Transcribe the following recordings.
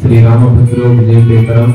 श्री रामभद्रो विजयपेतरम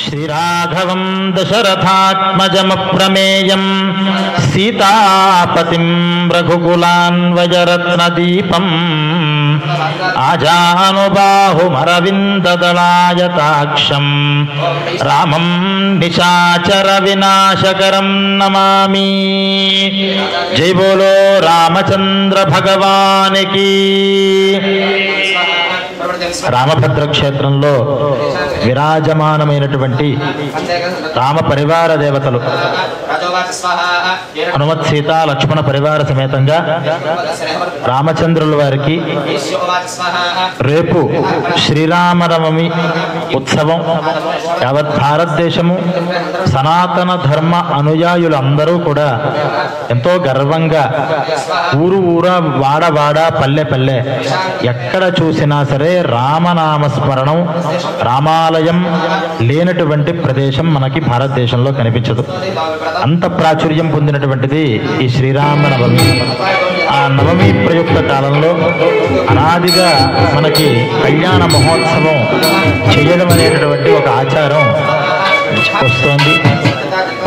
శ్రీరాఘవం దశరథాత్మజమప్రమేయం సీతాపతిం రఘుకులాన్వయరత్నదీపం ఆజానుబాహుమరవిందదళాయతాక్షం రామం నిశాచర వినాశకరం నమామి. జై బోలో రామచంద్ర భగవానికి. రామభద్ర క్షేత్రంలో విరాజమానమైనటువంటి రామ పరివార దేవతలు హనుమత్ సీత లక్ష్మణ పరివార సమేతంగా రామచంద్రుల వారికి రేపు శ్రీరామనవమి ఉత్సవం యావత్ భారతదేశము సనాతన ధర్మ అనుయాయులందరూ కూడా ఎంతో గర్వంగా ఊరు ఊరా వాడ వాడ పల్లె పల్లె ఎక్కడ చూసినా సరే రామనామస్మరణం రామాలయం లేనటువంటి ప్రదేశం మనకి భారతదేశంలో కనిపించదు. అంత ప్రాచుర్యం పొందినటువంటిది ఈ శ్రీరామనవమి. ఆ నవమి ప్రయుక్త కాలంలో అనాదిగా మనకి కళ్యాణ మహోత్సవం చేయడం అనేటటువంటి ఒక ఆచారం వస్తోంది.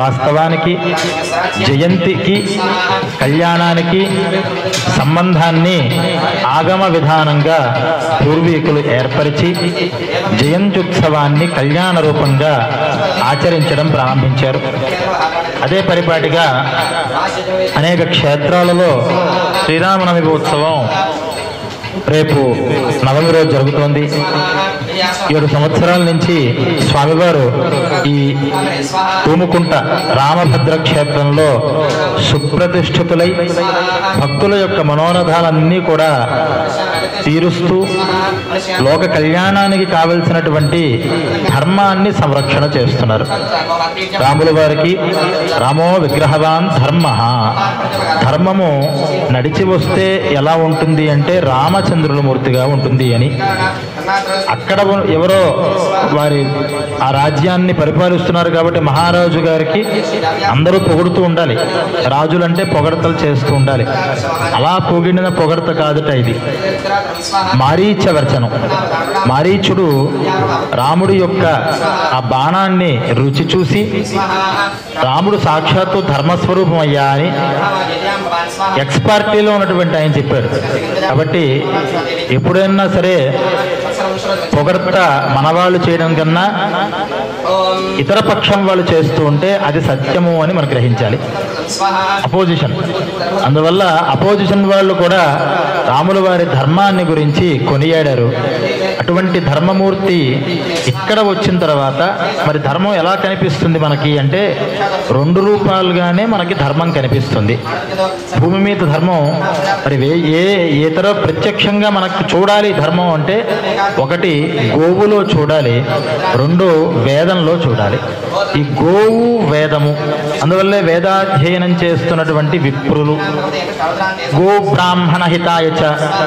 వాస్తవానికి జయంతికి కళ్యాణానికి సంబంధాన్ని ఆగమ విధానంగా పూర్వీకులు ఏర్పరిచి జయంత్యుత్సవాన్ని కళ్యాణ రూపంగా ఆచరించడం ప్రారంభించారు. అదే పరిపాటిగా అనేక క్షేత్రాలలో శ్రీరామనవమి ఉత్సవం రేపు నవమి రోజు జరుగుతోంది. 7 సంవత్సరాల నుంచి స్వామివారు ఈ తూముకుంట రామభద్ర క్షేత్రంలో సుప్రతిష్ఠితులై భక్తుల యొక్క మనోరథాలన్నీ కూడా తీరుస్తూ లోక కళ్యాణానికి కావలసినటువంటి ధర్మాన్ని సంరక్షణ చేస్తున్నారు. రాముల వారికి రామో విగ్రహవాన్ ధర్మ, ధర్మము నడిచి వస్తే ఎలా ఉంటుంది అంటే రామచంద్రుల మూర్తిగా ఉంటుంది అని. అక్కడ ఎవరో వారి ఆ రాజ్యాన్ని పరిపాలిస్తున్నారు కాబట్టి మహారాజు గారికి అందరూ పొగుడుతూ ఉండాలి. రాజులంటే పొగడతలు చేస్తూ ఉండాలి. అలా పొగిడిన పొగడత కాదుట ఇది. మారీచ వర్చనం. మారీచుడు రాముడి యొక్క ఆ బాణాన్ని రుచి చూసి రాముడు సాక్షాత్తు ధర్మస్వరూపం అయ్యా అని ఎక్స్ పార్టీలో ఉన్నటువంటి ఆయన చెప్పాడు. కాబట్టి ఎప్పుడైనా సరే పొగడ్త మనవాళ్ళు చేయడం కన్నా ఇతర పక్షం వాళ్ళు చేస్తూ ఉంటే అది సత్యము అని మనం గ్రహించాలి. అపోజిషన్. అందువల్ల అపోజిషన్ వాళ్ళు కూడా రాముల వారి ధర్మాన్ని గురించి కొనియాడారు. అటువంటి ధర్మమూర్తి ఇక్కడ వచ్చిన తర్వాత మరి ధర్మం ఎలా కనిపిస్తుంది మనకి అంటే 2 రూపాలుగానే మనకి ధర్మం కనిపిస్తుంది. భూమి మీద ధర్మం మరి ఇతర ప్రత్యక్షంగా మనకు చూడాలి ధర్మం అంటే 1 గోవులో చూడాలి, 2 వేదంలో చూడాలి. ఈ గోవు వేదము, అందువల్లే వేదాధ్యయనం చేస్తున్నటువంటి విప్రులు గోబ్రాహ్మణ హితాయచ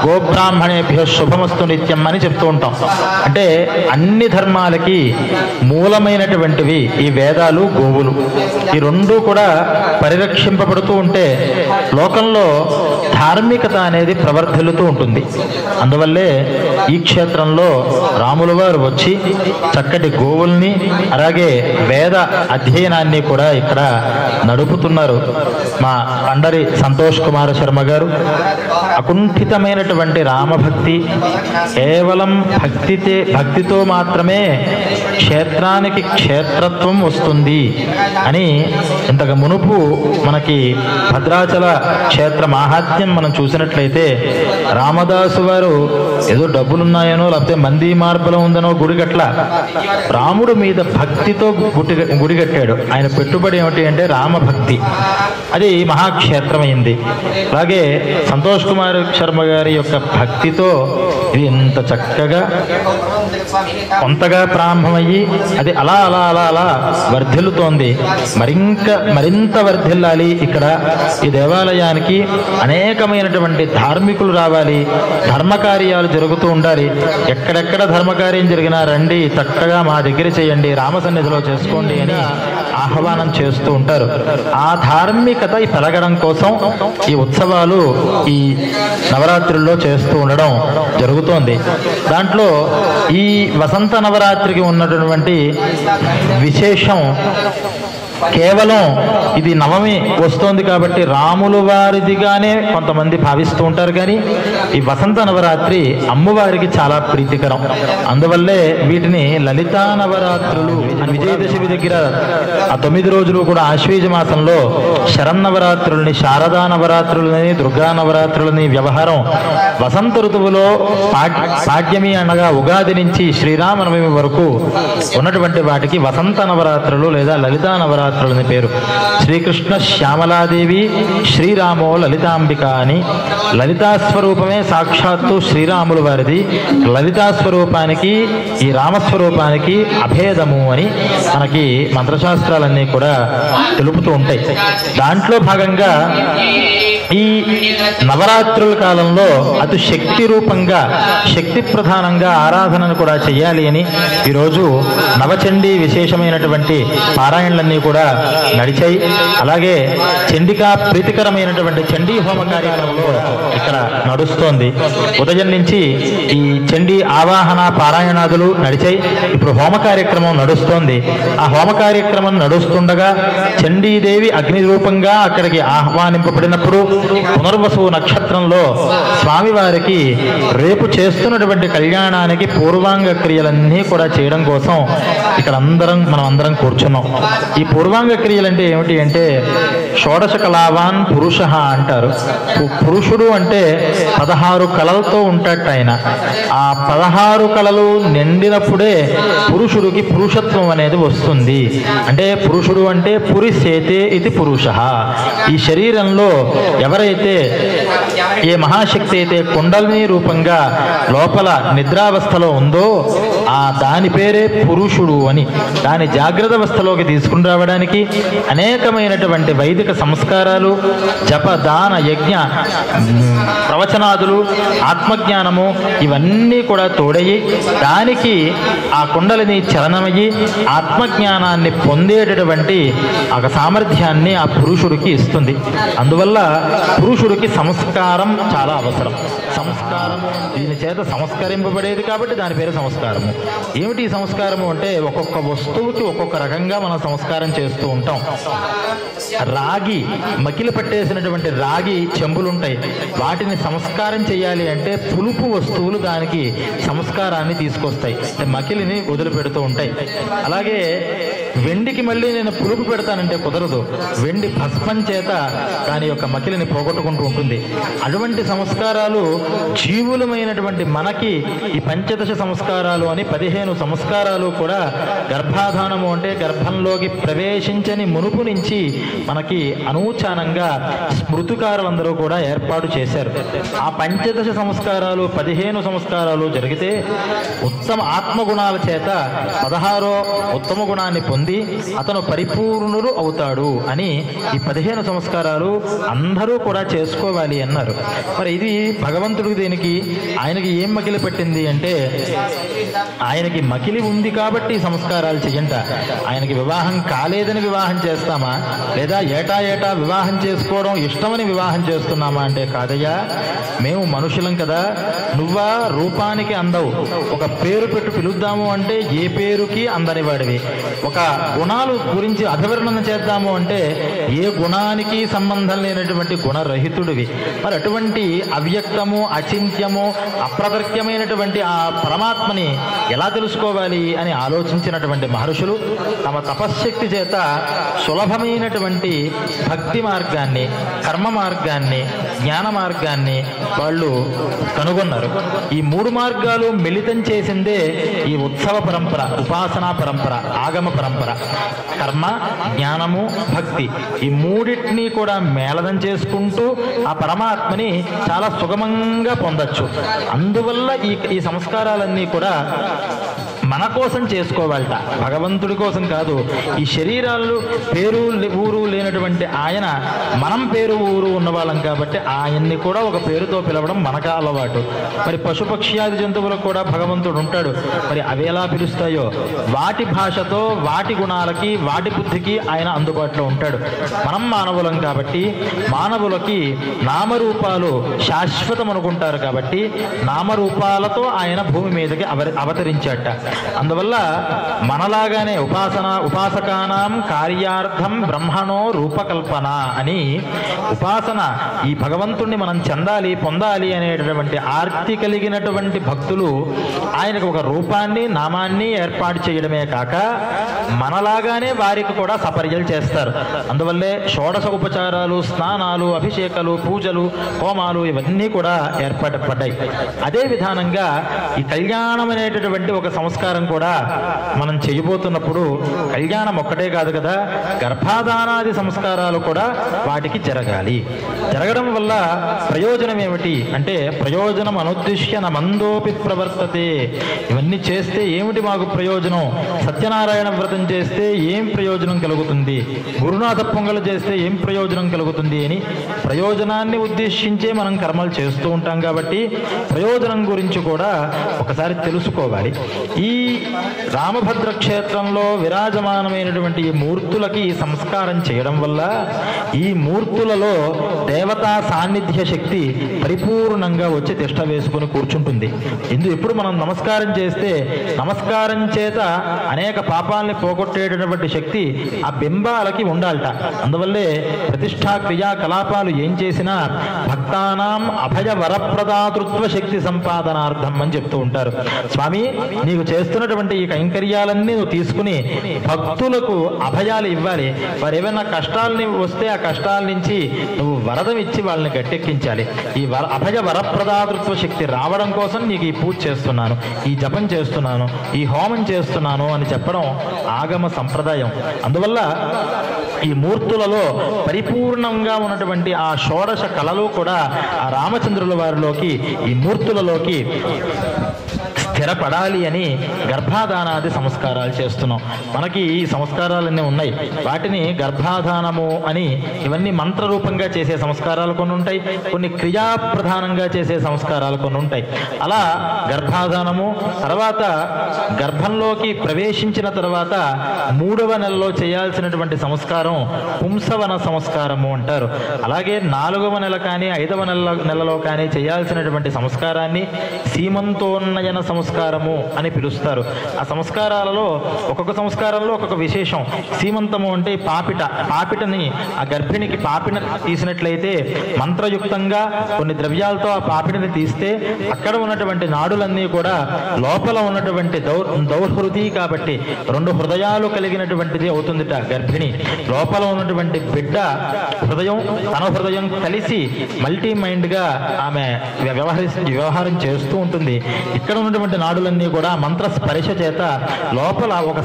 గోబ్రాహ్మణేభ్యో శుభమస్తు నిత్యం అని చెప్తూ ఉంటాం. అంటే అన్ని ధర్మాలకి మూలమైనటువంటివి ఈ వేదాలు, గోవులు. ఈ 2 కూడా పరిరక్షింపబడుతూ ఉంటే లోకంలో ధార్మికత అనేది ప్రవర్ధిల్లుతూ ఉంటుంది. అందువల్లే ఈ క్షేత్రంలో రాముల వారు వచ్చి చక్కటి గోవుల్ని అలాగే వేద అధ్యయనాన్ని కూడా ఇక్కడ నడుపుతున్నారు. మా పండరి సంతోష్ కుమార్ శర్మ గారు అకుంఠితమైనటువంటి రామభక్తి, కేవలం భక్తితో మాత్రమే క్షేత్రానికి క్షేత్రత్వం వస్తుంది అని ఇంతకు మునుపు మనకి భద్రాచల క్షేత్ర మాహాత్మ్యం మనం చూసినట్లయితే రామదాసు వారు ఏదో డబ్బులున్నాయనో లేకపోతే మంది మార్బలం ఉందనో గుడి కట్ల రాముడు మీద భక్తితో గుడి కట్టాడు. ఆయన పెట్టుబడి ఏమిటి అంటే రామభక్తి. అది మహాక్షేత్రమైంది. అలాగే సంతోష్ కుమార్ శర్మ గారి యొక్క భక్తితో ఇది ఇంత చక్కగా కొంతగా ప్రారంభమయ్యి అది అలా అలా అలా అలా వర్ధిల్లుతోంది. మరింత వర్ధిల్లాలి. ఇక్కడ ఈ దేవాలయానికి అనేకమైనటువంటి ధార్మికులు రావాలి, ధర్మకార్యాలు జరుగుతూ ఉండాలి. ఎక్కడెక్కడ ధర్మకార్యం జరిగినా రండి, చక్కగా మా దగ్గర చేయండి, రామ సన్నిధిలో చేసుకోండి అని ఆహ్వానం చేస్తూ ఉంటారు. ఆ ధార్మికత పెరగడం కోసం ఈ ఉత్సవాలు ఈ నవరాత్రుల్లో చేస్తూ ఉండడం జరుగుతోంది. దాంట్లో ఈ వసంత నవరాత్రికి ఉన్నటువంటి విశేషం కేవలం ఇది నవమి వస్తోంది కాబట్టి రాముల వారిదిగానే కొంతమంది భావిస్తూ ఉంటారు. కానీ ఈ వసంత నవరాత్రి అమ్మవారికి చాలా ప్రీతికరం. అందువల్లే వీటిని లలితా నవరాత్రులు అని విజయదశమి దగ్గర ఆ 9 రోజులు కూడా ఆశ్వీజ మాసంలో శరన్నవరాత్రుల్ని, శారదా నవరాత్రులని, దుర్గా నవరాత్రులని వ్యవహారం వసంత ఋతువులో పాడ్యమి అనగా ఉగాది నుంచి శ్రీరామనవమి వరకు ఉన్నటువంటి వాటికి వసంత నవరాత్రులు లేదా లలితా నవరాత్రులు అని పేరు. శ్రీకృష్ణ శ్యామలాదేవి, శ్రీరామో లలితాంబిక అని లలితా స్వరూపమే సాక్షాత్తు శ్రీరాముల వారిది. లలితా స్వరూపానికి ఈ రామస్వరూపానికి అభేదము అని మనకి మంత్రశాస్త్రాలన్నీ కూడా తెలుపుతూ ఉంటాయి. దాంట్లో భాగంగా ఈ నవరాత్రుల కాలంలో అతి శక్తి రూపంగా, శక్తి ప్రధానంగా ఆరాధనను కూడా చెయ్యాలి అని ఈరోజు నవచండీ విశేషమైనటువంటి పారాయణలన్నీ కూడా నడిచాయి. అలాగే చండికా ప్రీతికరమైనటువంటి చండీ హోమ కార్యక్రమంలో ఇక్కడ నడుస్తోంది. ఉదయం నుంచి ఈ చండీ ఆవాహన పారాయణాదులు నడిచాయి. ఇప్పుడు హోమ కార్యక్రమం నడుస్తోంది. ఆ హోమ కార్యక్రమం నడుస్తుండగా చండీదేవి అగ్ని రూపంగా అక్కడికి ఆహ్వానింపబడినప్పుడు పునర్వసు నక్షత్రంలో స్వామివారికి రేపు చేస్తున్నటువంటి కళ్యాణానికి పూర్వాంగ క్రియలన్నీ కూడా చేయడం కోసం ఇక్కడ మనం అందరం కూర్చున్నాం. ఈ పూర్వాంగ క్రియలు అంటే ఏమిటి అంటే షోడశ కళావాన్ పురుష అంటారు. పురుషుడు అంటే 16 కళలతో ఉంటాడు ఆయన. ఆ 16 కళలు నిండినప్పుడే పురుషుడికి పురుషత్వం అనేది వస్తుంది. అంటే పురుషుడు అంటే పురిసేతే ఇది పురుష. ఈ శరీరంలో ఎవరైతే ఏ మహాశక్తి అయితే కుండలిని రూపంగా లోపల నిద్రావస్థలో ఉందో ఆ దాని పేరే పురుషుడు అని. దాని జాగ్రత్త అవస్థలోకి తీసుకుని రావడానికి అనేకమైనటువంటి వైదిక సంస్కారాలు, జప, దాన, యజ్ఞ, ప్రవచనాదులు, ఆత్మజ్ఞానము ఇవన్నీ కూడా తోడయి దానికి ఆ కుండలిని చలనమయ్యి ఆత్మజ్ఞానాన్ని పొందేటటువంటి ఆ సామర్థ్యాన్ని ఆ పురుషుడికి ఇస్తుంది. అందువల్ల పురుషుడికి సంస్కారం చాలా అవసరం. సంస్కారం దీని చేత సంస్కరింపబడేది కాబట్టి దాని పేరు సంస్కారము. ఏమిటి సంస్కారము అంటే ఒక్కొక్క వస్తువుకి ఒక్కొక్క రకంగా మనం సంస్కారం చేస్తూ ఉంటాం. రాగి మకిలి పట్టేసినటువంటి రాగి చెంబులుంటాయి. వాటిని సంస్కారం చేయాలి అంటే పులుపు వస్తువులు దానికి సంస్కారాన్ని తీసుకొస్తాయి, మకిలిని వదిలిపెడుతూ ఉంటాయి. అలాగే వెండికి మళ్ళీ నేను పులుపు పెడతానంటే కుదరదు. వెండి భస్మం చేత దాని యొక్క మకిలిని పోగొట్టుకుంటూ ఉంటుంది. అటువంటి సంస్కారాలు జీవులమైనటువంటి మనకి ఈ పంచదశ సంస్కారాలు అని 15 సంస్కారాలు కూడా గర్భాధానము అంటే గర్భంలోకి ప్రవేశించని మునుపు నుంచి మనకి అనూచానంగా స్మృతికారులందరూ కూడా ఏర్పాటు చేశారు. ఆ పంచదశ సంస్కారాలు 15 సంస్కారాలు జరిగితే ఉత్తమ ఆత్మగుణాల చేత 16వ ఉత్తమ గుణాన్ని పొంది అతను పరిపూర్ణుడు అవుతాడు అని ఈ 15 సంస్కారాలు అందరూ కూడా చేసుకోవాలి అన్నారు. మరి ఇది భగవంతుడికి దేనికి, ఆయనకి ఏం మకిలి పెట్టింది అంటే ఆయనకి మకిలి ఉంది కాబట్టి సంస్కారాలు చెయ్యంట. ఆయనకి వివాహం కాలేదని వివాహం చేస్తామా, లేదా ఏటా ఏటా వివాహం చేసుకోవడం ఇష్టమని వివాహం చేస్తున్నామా అంటే కాదయ్యా, మేము మనుషులం కదా. నువ్వా రూపానికి అందవు, ఒక పేరు పెట్టు పిలుద్దాము అంటే ఏ పేరుకి అందని వాడివి, ఒక గుణాలు గురించి అభివర్ణన చేద్దాము అంటే ఏ గుణానికి సంబంధం లేనటువంటి గుణరహితుడివి. మరి అటువంటి అవ్యక్తము, అచింత్యము, అప్రదర్క్యమైనటువంటి ఆ పరమాత్మని ఎలా తెలుసుకోవాలి అని ఆలోచించినటువంటి మహర్షులు తమ తపశ్శక్తి చేత సులభమైనటువంటి భక్తి మార్గాన్ని, కర్మ మార్గాన్ని, జ్ఞాన మార్గాన్ని వాళ్ళు కనుగొన్నారు. ఈ 3 మార్గాలు మిళితం చేసిందే ఈ ఉత్సవ పరంపర, ఉపాసనా పరంపర, ఆగమ పరంపర. కర్మ, జ్ఞానము, భక్తి ఈ మూడింటినీ కూడా మేళనం చేసుకుంటూ ఆ పరమాత్మని చాలా సుగమంగా పొందొచ్చు. అందువల్ల ఈ సంస్కారాలన్నీ కూడా మన కోసం చేసుకోవాలట, భగవంతుడి కోసం కాదు. ఈ శరీరాలు పేరు ఊరు లేనటువంటి ఆయన, మనం పేరు ఊరు ఉన్నవాళ్ళం కాబట్టి ఆయన్ని కూడా ఒక పేరుతో పిలవడం మనకు అలవాటు. మరి పశుపక్ష్యాది జంతువులకు కూడా భగవంతుడు ఉంటాడు, మరి అవి ఎలా పిలుస్తాయో వాటి భాషతో వాటి గుణాలకి వాటి బుద్ధికి ఆయన అందుబాటులో ఉంటాడు. మనం మానవులం కాబట్టి మానవులకి నామరూపాలు శాశ్వతం అనుకుంటారు కాబట్టి నామరూపాలతో ఆయన భూమి మీదకి అవతరించాట. అందువల్ల మనలాగానే ఉపాసకానాం కార్యార్థం బ్రహ్మణో రూపకల్పన అని ఉపాసన, ఈ భగవంతుణ్ణి మనం చెందాలి పొందాలి అనేటటువంటి ఆర్తి కలిగినటువంటి భక్తులు ఆయనకు ఒక రూపాన్ని నామాన్ని ఏర్పాటు చేయడమే కాక మనలాగానే వారికి కూడా సపర్యలు చేస్తారు. అందువల్లే షోడశ ఉపచారాలు, స్నానాలు, అభిషేకాలు, పూజలు, హోమాలు ఇవన్నీ కూడా ఏర్పడ్డాయి. అదే విధానంగా ఈ కళ్యాణం అనేటటువంటి ఒక సంస్కారం కూడా మనం చేయబోతున్నప్పుడు కళ్యాణం ఒక్కటే కాదు కదా, గర్భాధానాది సంస్కారాలు కూడా వాటికి జరగాలి. జరగడం వల్ల ప్రయోజనం ఏమిటి అంటే, ప్రయోజనం అనుద్దిశ్య నమందోపి ప్రవర్తతే. ఇవన్నీ చేస్తే ఏమిటి మాకు ప్రయోజనం? సత్యనారాయణ వ్రతం చేస్తే ఏం ప్రయోజనం కలుగుతుంది, గురునాథ పొంగలు చేస్తే ఏం ప్రయోజనం కలుగుతుంది అని ప్రయోజనాన్ని ఉద్దేశించే మనం కర్మలు చేస్తూ ఉంటాం. కాబట్టి ప్రయోజనం గురించి కూడా ఒకసారి తెలుసుకోవాలి. ఈ రామభద్ర క్షేత్రంలో విరాజమానమైనటువంటి ఈ మూర్తులకి సంస్కారం చేయడం వల్ల ఈ మూర్తులలో దేవతా సాన్నిధ్య శక్తి పరిపూర్ణంగా వచ్చి తిష్ట వేసుకుని కూర్చుంటుంది. ఎప్పుడు మనం నమస్కారం చేస్తే నమస్కారం చేత అనేక పాపాలని పోగొట్టేటటువంటి శక్తి ఆ బింబాలకి ఉండాలట. అందువల్లే ప్రతిష్టా క్రియాకలాపాలు ఏం చేసినా భక్తానాం అభయ వరప్రదాతృత్వ శక్తి సంపాదనార్థం అని చెప్తూ ఉంటారు. స్వామి, నీకు చేస్తున్నటువంటి ఈ కైంకర్యాలన్నీ నువ్వు తీసుకుని భక్తులకు అభయాలు ఇవ్వాలి. వారు ఏమైనా కష్టాలని వస్తే ఆ కష్టాల నుంచి నువ్వు వరదం ఇచ్చి వాళ్ళని గట్టెక్కించాలి. ఈ అభయ వరప్రదాతృత్వ శక్తి రావడం కోసం నీకు ఈ పూజ చేస్తున్నాను, ఈ జపం చేస్తున్నాను, ఈ హోమం చేస్తున్నాను అని చెప్పడం ఆగమ సంప్రదాయం. అందువల్ల ఈ మూర్తులలో పరిపూర్ణంగా ఉన్నటువంటి ఆ షోడశ కళలు కూడా ఆ రామచంద్రుల వారిలోకి ఈ మూర్తులలోకి స్థిరపడాలి అని గర్భాధానాది సంస్కారాలు చేస్తున్నాం. మనకి ఈ సంస్కారాలన్నీ ఉన్నాయి. వాటిని గర్భాధానము అని, ఇవన్నీ మంత్రరూపంగా చేసే సంస్కారాలు కొన్ని ఉంటాయి, కొన్ని క్రియాప్రధానంగా చేసే సంస్కారాలు కొన్ని ఉంటాయి. అలా గర్భాధానము తర్వాత గర్భంలోకి ప్రవేశించిన తర్వాత 3వ నెలలో చేయాల్సినటువంటి సంస్కారం పుంసవన సంస్కారము అంటారు. అలాగే 4వ నెల కానీ 5వ నెలలో కానీ చేయాల్సినటువంటి సంస్కారాన్ని సీమంతోన్నయన సంస్కారము అని పిలుస్తారు. ఆ సంస్కారాలలో ఒక్కొక్క సంస్కారంలో ఒక్కొక్క విశేషం. సీమంతము అంటే పాపిటని ఆ గర్భిణికి పాపిన తీసినట్లయితే మంత్రయుక్తంగా కొన్ని ద్రవ్యాలతో ఆ పాపిటని తీస్తే అక్కడ ఉన్నటువంటి నాడులన్నీ కూడా లోపల ఉన్నటువంటి దౌర్హృది కాబట్టి 2 హృదయాలు కలిగినటువంటిది అవుతుందిట గర్భిణి. లోపల ఉన్నటువంటి బిడ్డ హృదయం తన హృదయం కలిసి మల్టీ మైండ్గా ఆమె వ్యవహారం చేస్తూ ఉంటుంది. ఇక్కడ ఉన్నటువంటి నాడులన్నీ కూడా మంత్ర స్పర్శ చేత లోపల ఒక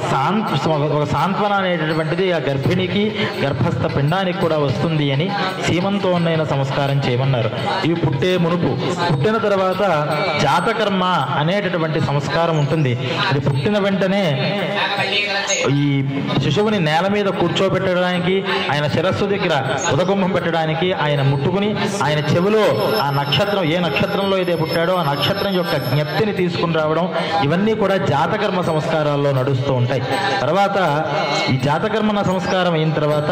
సాంత్వన అనేటటువంటిది ఆ గర్భిణికి గర్భస్థ పిండానికి కూడా వస్తుంది అని సీమంతోన్నైన సంస్కారం చేయమన్నారు. ఇవి పుట్టే మునుపు. పుట్టిన తర్వాత జాతకర్మ అనేటటువంటి సంస్కారం ఉంటుంది. అది పుట్టిన వెంటనే ఈ శిశువుని నేల మీద కూర్చోబెట్టడానికి, ఆయన శిరస్సు దగ్గర ఉదకుంభం పెట్టడానికి, ఆయన ముట్టుకుని ఆయన చెవిలో ఆ నక్షత్రం, ఏ నక్షత్రంలో అయితే పుట్టాడో ఆ నక్షత్రం యొక్క జ్ఞప్తిని తీసుకుని రావడం, ఇవన్నీ కూడా జాతకర్మ సంస్కారాల్లో నడుస్తూ ఉంటాయి. తర్వాత ఈ జాతకర్మ సంస్కారం అయిన తర్వాత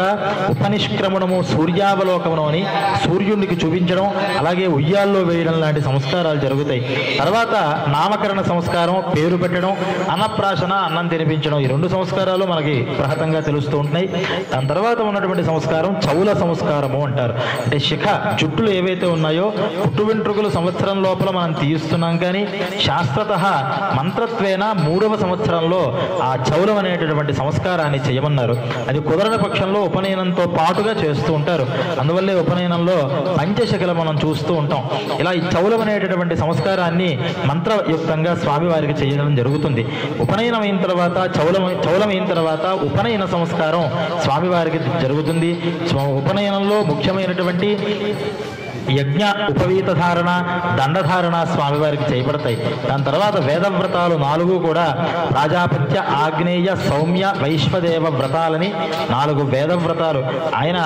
ఉపనిష్క్రమణము, సూర్యావలోకమనం అని సూర్యుడికి చూపించడం, అలాగే ఉయ్యాల్లో వేయడం లాంటి సంస్కారాలు జరుగుతాయి. తర్వాత నామకరణ సంస్కారం, పేరు పెట్టడం, అన్నప్రాశన, అన్నం తినిపించడం, ఈ 2 సంస్కారాలు మనకి ప్రహతంగా తెలుస్తూ ఉంటున్నాయి. దాని తర్వాత ఉన్నటువంటి సంస్కారం చౌల సంస్కారము అంటారు. అంటే శిఖ జుట్టులు ఏవైతే ఉన్నాయో పుట్టు వెంట్రుకలు సంవత్సరం లోపల మనం తీస్తున్నాం, కానీ శాస్త్రత మంత్రత్వేన 3వ సంవత్సరంలో ఆ చౌలం అనేటటువంటి సంస్కారాన్ని చేయమన్నారు. అది కుదరని పక్షంలో ఉపనయనంతో పాటుగా చేస్తూ ఉంటారు. అందువల్లే ఉపనయనంలో పంచశిఖలు మనం చూస్తూ ఉంటాం. ఇలా ఈ చౌలం అనేటటువంటి సంస్కారాన్ని మంత్రయుక్తంగా స్వామివారికి చేయడం జరుగుతుంది. ఉపనయనం అయిన తర్వాత చౌలం అయిన తర్వాత ఉపనయన సంస్కారం స్వామివారికి జరుగుతుంది. ఉపనయనంలో ముఖ్యమైనటువంటి యజ్ఞ ఉపవీత ధారణ, దండధారణ స్వామివారికి చేయబడతాయి. దాని తర్వాత వేదవ్రతాలు 4 కూడా ప్రాజాపత్య, ఆగ్నేయ, సౌమ్య, వైశ్వదేవ వ్రతాలని 4 వేదవ్రతాలు. ఆయన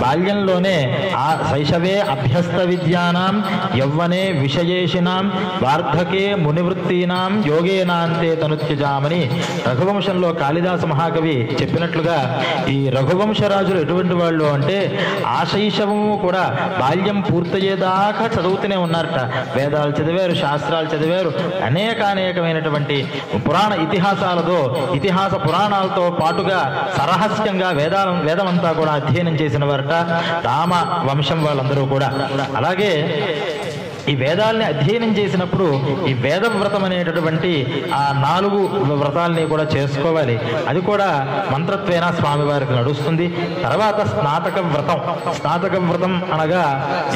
బాల్యంలోనే ఆ శైశవే అభ్యస్త విద్యానాం యవ్వనే విషయేషినాం వార్ధకే మునివృత్తీనాం యోగేనాంతే తనుత్యజామని రఘువంశంలో కాళిదాస మహాకవి చెప్పినట్లుగా ఈ రఘువంశరాజులు ఎటువంటి వాళ్ళు అంటే ఆ శైశవము కూడా బాల్యం పూర్తయ్యేదాకా చదువుతూనే ఉన్నారట. వేదాలు చదివారు, శాస్త్రాలు చదివారు, అనేకమైనటువంటి పురాణ ఇతిహాస పురాణాలతో పాటుగా సరహస్యంగా వేదమంతా కూడా అధ్యయనం చేసిన వారట రామ వంశం వాళ్ళందరూ కూడా. అలాగే ఈ వేదాల్ని అధ్యయనం చేసినప్పుడు ఈ వేదవ్రతం అనేటటువంటి ఆ 4 వ్రతాలని కూడా చేసుకోవాలి. అది కూడా మంత్రత్వేన స్వామివారికి నడుస్తుంది. తర్వాత స్నాతక వ్రతం అనగా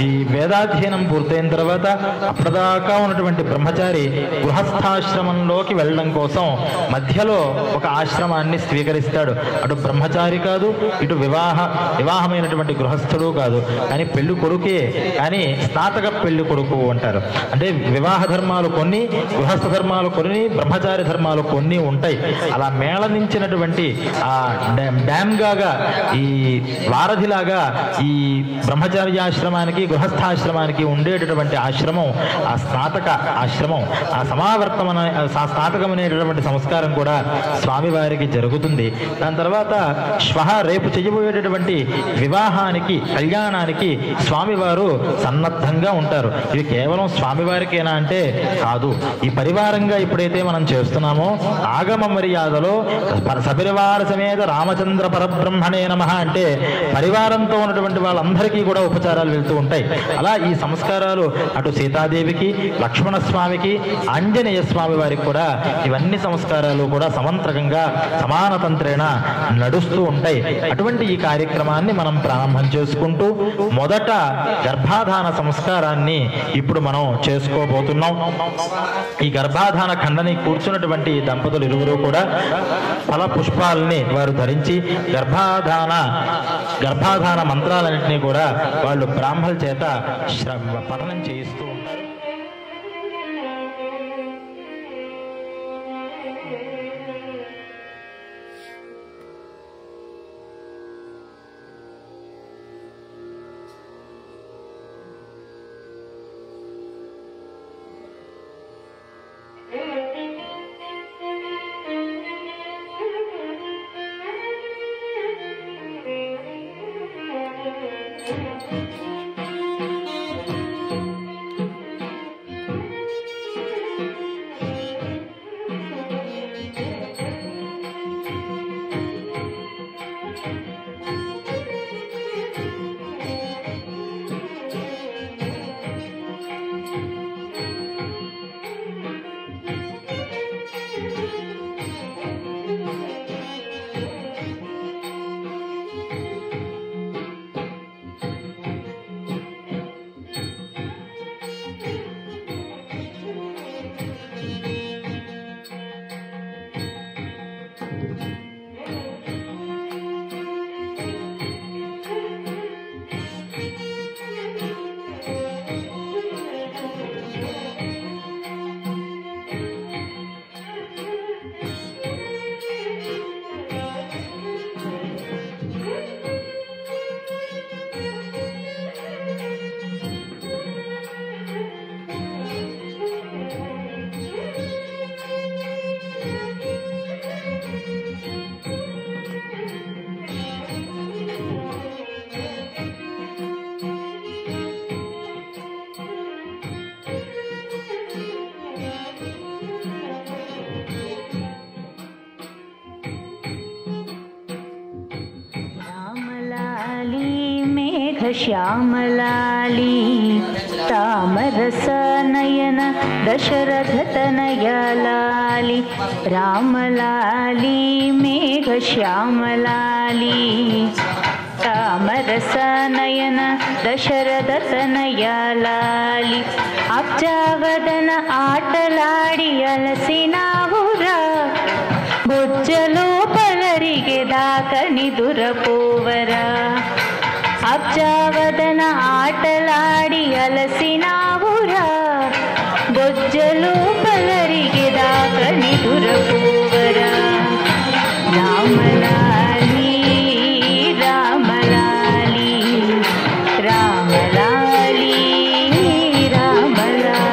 ఈ వేదాధ్యయనం పూర్తయిన తర్వాత అప్పటిదాకా ఉన్నటువంటి బ్రహ్మచారి గృహస్థాశ్రమంలోకి వెళ్ళడం కోసం మధ్యలో ఒక ఆశ్రమాన్ని స్వీకరిస్తాడు. అటు బ్రహ్మచారి కాదు, ఇటు వివాహమైనటువంటి గృహస్థుడు కాదు, కానీ పెళ్లి కొడుకే, కానీ స్నాతక పెళ్లి కొడుకు అంటారు. అంటే వివాహ ధర్మాలు కొన్ని, గృహస్థ ధర్మాలు కొన్ని, బ్రహ్మచారి ధర్మాలు కొన్ని ఉంటాయి. అలా మేళనించినటువంటి ఆ డ్యామ్గా ఈ వారధిలాగా ఈ బ్రహ్మచార్యాశ్రమానికి గృహస్థాశ్రమానికి ఉండేటటువంటి ఆశ్రమం ఆ స్నాతక ఆశ్రమం. ఆ స్నాతకం అనేటటువంటి సంస్కారం కూడా స్వామివారికి జరుగుతుంది. దాని తర్వాత రేపు చేయబోయేటటువంటి వివాహానికి, కళ్యాణానికి స్వామివారు సన్నద్ధంగా ఉంటారు. ఇవి కేవలం స్వామివారికేనా అంటే కాదు. ఈ పరివారంగా ఎప్పుడైతే మనం చేస్తున్నామో ఆగమ మర్యాదలో సపరివార సమేత రామచంద్ర పరబ్రహ్మణే నమః అంటే పరివారంతో ఉన్నటువంటి వాళ్ళందరికీ కూడా ఉపచారాలు వెళ్తూ ఉంటాయి. అలా ఈ సంస్కారాలు అటు సీతాదేవికి, లక్ష్మణ స్వామికి, ఆంజనేయ స్వామి వారికి కూడా ఇవన్నీ సంస్కారాలు కూడా సమంత్రకంగా సమానతంత్రేణ నడుస్తూ ఉంటాయి. అటువంటి ఈ కార్యక్రమాన్ని మనం ప్రారంభం చేసుకుంటూ మొదట గర్భాధాన సంస్కారాన్ని ఇప్పుడు మనం చేసుకోబోతున్నాం. ఈ గర్భాధాన ఖండని కూర్చున్నటువంటి దంపతులు ఇరువురు కూడా ఫల పుష్పాలని వారు ధరించి గర్భాధాన మంత్రాలన్నింటినీ కూడా వాళ్ళు బ్రాహ్మణుల చేత పఠనం చేయిస్తూ ఉంటారు. श्यामलाली तामरसनयन दशरथतनयलाली रामलाली मेघश्यामलाली तामरसनयन दशरथतनयलाली अब्जावदन आटलाडी अलसिनावुरा బొజ్జలో పలరిగే దాకని దురపోవరా అబ్జ అబ్జావదన ఆటలాడి అలసినావురా బొజ్జలు పలరిగేదాక నిదురపోవరా రామలాలి రామలాలి రామలాలి రామలాలి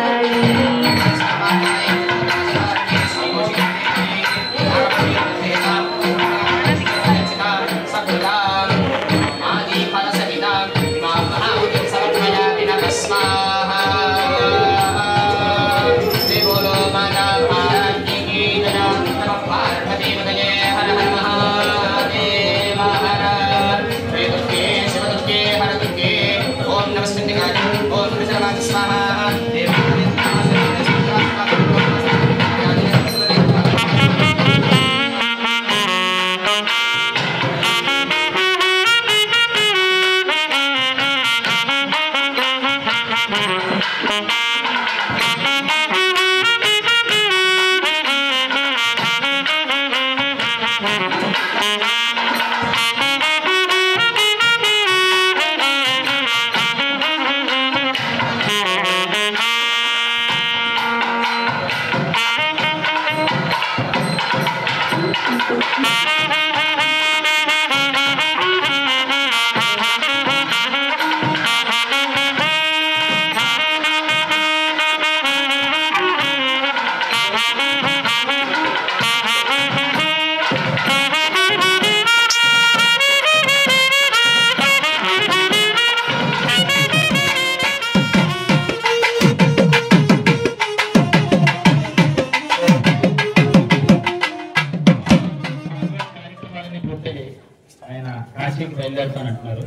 ఆయన కాశీకి బయలుదేరుతానంటున్నారు.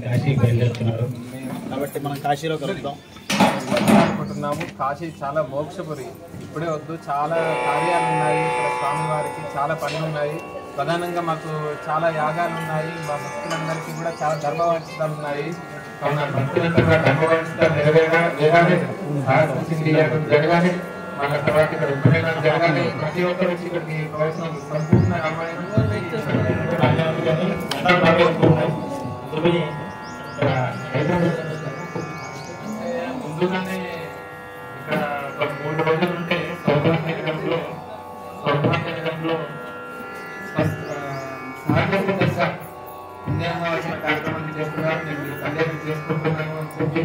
కాశీకి బయలుదేరుతున్నారు కాబట్టి మనం కాశీలో కలుద్దాం అనుకుంటున్నాము. కాశీ చాలా మోక్షపురి. ఇప్పుడే వద్దు, చాలా కార్యాలు ఉన్నాయి ఇక్కడ. స్వామివారికి చాలా పనులు ఉన్నాయి. ప్రధానంగా మాకు చాలా యాగాలు ఉన్నాయి. మా భక్తులందరికీ కూడా చాలా ధర్మవాంఛితాలు ఉన్నాయి. కావున భక్తులందరూ కూడా ధర్మవాంఛితాలు జరగాలి. మన తర్వాత ఇక్కడ ఉపనయనాలు జరగాలి. ప్రతి ఒక్కరు వచ్చి ఇక్కడికి కావాల్సిన సంపూర్ణ ముందుగానే ఇక్కడ ఒక 3 రోజులు ఉంటే సౌభాగ్యంలో పుణ్యాహవచన కార్యక్రమాన్ని చేస్తున్నారు. నేను కళ్యాణం చేసుకుంటున్నాను అని చెప్పి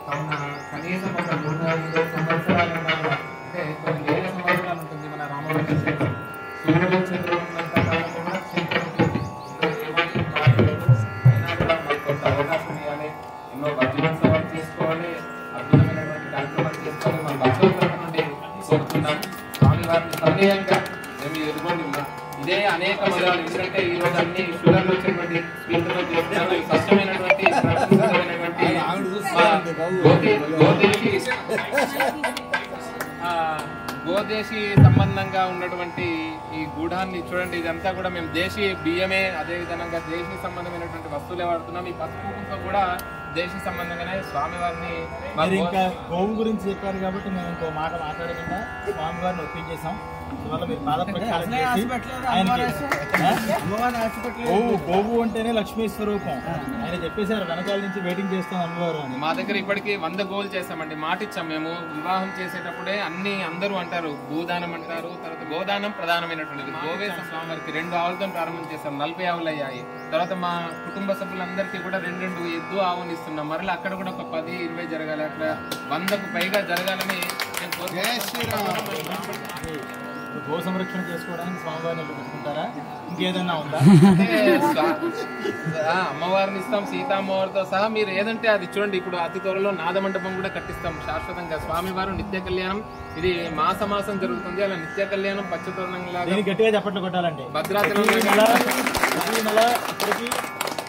కావున కనీసం ఒక 3-4 సంవత్సరాలు అంటే కొన్ని వేల సంవత్సరాలు ఉంటుంది మన రామవరం క్షేత్రం. సూర్యుడు చంద్రుడు ఉన్నంత కాలం కూడా క్షేత్రం ఉంటుంది. ఏమాత్రం మారలేదు. అయినా కూడా మాకు కొంత అవకాశం ఇవ్వాలి. ఎన్నో భక్తులను చేసుకోవాలి. అద్భుతమైనటువంటి కార్యక్రమాలు చేసుకోవాలి. మన భక్తుల తరఫు నుండి కోరుతున్నాం. స్వామివారిని సమయంగా మేము ఎదుర్కొని ఇదే అనేక మతాలు. ఎందుకంటే ఈ రోజు అన్ని షుగర్లు వచ్చేటువంటి స్వీట్లతో చేస్తున్నారు. ఈ కష్టమైనటువంటి గోదేశీ సంబంధంగా ఉన్నటువంటి ఈ గూఢాన్ని చూడండి. ఇదంతా కూడా మేము దేశీ బియ్యమే, అదే విధంగా దేశీ సంబంధమైనటువంటి వస్తువులే వాడుతున్నాం. ఈ పసుపు కుంకుమ కూడా దేశీ సంబంధంగానే స్వామివారిని. ఇంకా గోవు గురించి చెప్పారు కాబట్టి మేము ఇంకో మాట మాట్లాడకుండా స్వామివారిని ఒప్పించేసాం. గోవు అంటేనే లక్ష్మీ స్వరూపం. ఆయన చెప్పేశారు వెనకాల నుంచి వెయిటింగ్ చేస్తాం అమ్మవారు అని. మా దగ్గర ఇప్పటికీ 100 గోవులు చేస్తామండి. మాట ఇచ్చాం మేము. వివాహం చేసేటప్పుడే అందరూ అంటారు భూదానం అంటారు. తర్వాత గోదానం ప్రధానమైనటువంటిది. గోవేశ స్వామివారికి 2 ఆవులతో ప్రారంభం చేస్తాం. 40 ఆవులు అయ్యాయి. తర్వాత మా కుటుంబ సభ్యులందరికీ కూడా 2 ఎద్దు ఆవుని ఇస్తున్నాం. మరలా అక్కడ కూడా ఒక 10-20 జరగాలి. అట్లా 100కు పైగా జరగాలని గో సంరక్షణ చేసుకోవడానికి స్వామివారిని పెట్టుకుంటారా? ఇంకేదన్నా ఉందా? అమ్మవారిని ఇస్తాం సీతామ్మవారితో సహా. మీరు ఏదంటే అది చూడండి. ఇప్పుడు అతి త్వరలో నాదమండపం కూడా కట్టిస్తాం శాశ్వతంగా. స్వామివారు నిత్య కళ్యాణం ఇది మాసం జరుగుతుంది. అలా నిత్య కళ్యాణం పచ్చతోరణంగా గట్టిగా చప్పట్లు కొట్టాలండి. భద్రాచలం ఇప్పటికీ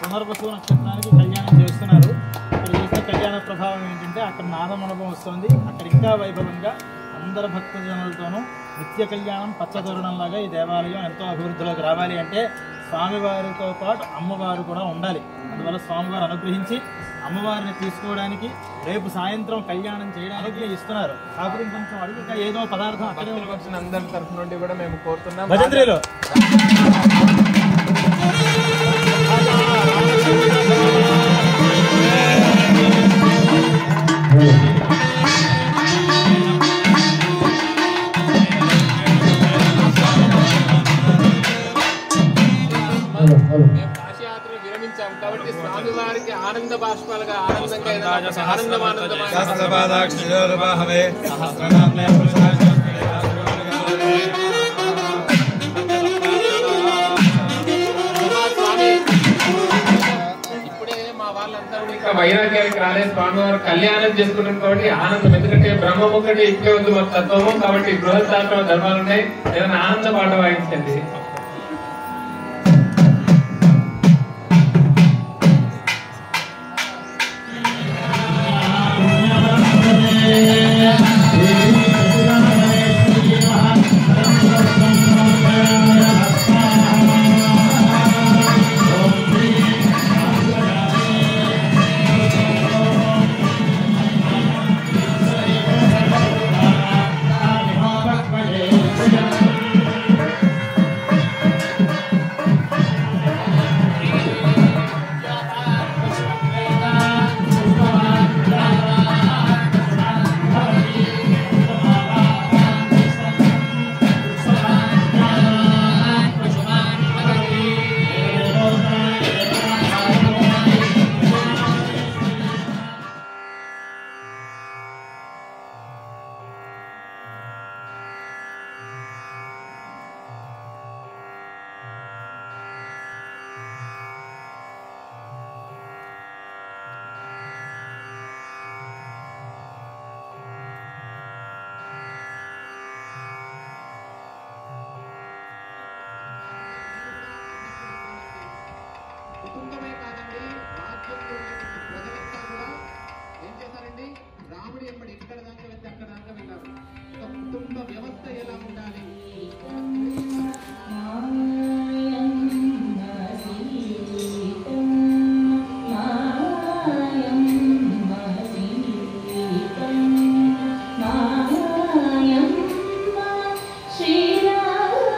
పునర్వసు నక్షత్రానికి కళ్యాణం చేస్తున్నారు. ఇక్కడ చూస్తే కళ్యాణ ప్రభావం ఏంటంటే అక్కడ నాదమండపం వస్తుంది. అక్కడ ఇంకా వైభవంగా అందరు భక్తజనులతోనూ నిత్య కళ్యాణం పచ్చతోరణంలాగా ఈ దేవాలయం ఎంతో అభివృద్ధిలోకి రావాలి అంటే స్వామివారితో పాటు అమ్మవారు కూడా ఉండాలి. అందువల్ల స్వామివారు అనుగ్రహించి అమ్మవారిని తీసుకోవడానికి రేపు సాయంత్రం కళ్యాణం చేయడానికి ఇస్తున్నారు. కాకపోతే కొంచెం అడిగి ఏదో పదార్థం అక్కడే వచ్చిన అందరి తరఫు నుండి కూడా మేము కోరుతున్నాం. భజంత్రిలో ఇప్పుడే మా వాళ్ళందరూ ఇంకా వైరాగ్యానికి రాలేదు, స్వామివారు కళ్యాణం చేసుకుంటాం కాబట్టి ఆనందం. ఎందుకంటే బ్రహ్మం ఒకటి ఇప్పుడే ఉంది మన తత్వము, కాబట్టి గృహస్థాశ్రమ ధర్మాలు ఉన్నాయి. ఏదైనా ఆనంద పాట వాయించండి. కుటుంబమే కాదండి, రాజ్యంలో ఉన్నటువంటి ప్రజలంతా కూడా ఏం చేశారండి, రాముడి ఎప్పుడు ఎక్కడ దాకా వెళ్తే అక్కడ దాకా వెళ్ళారు. ఒక కుటుంబ వ్యవస్థ ఎలా ఉండాలి, శ్రీరాముడు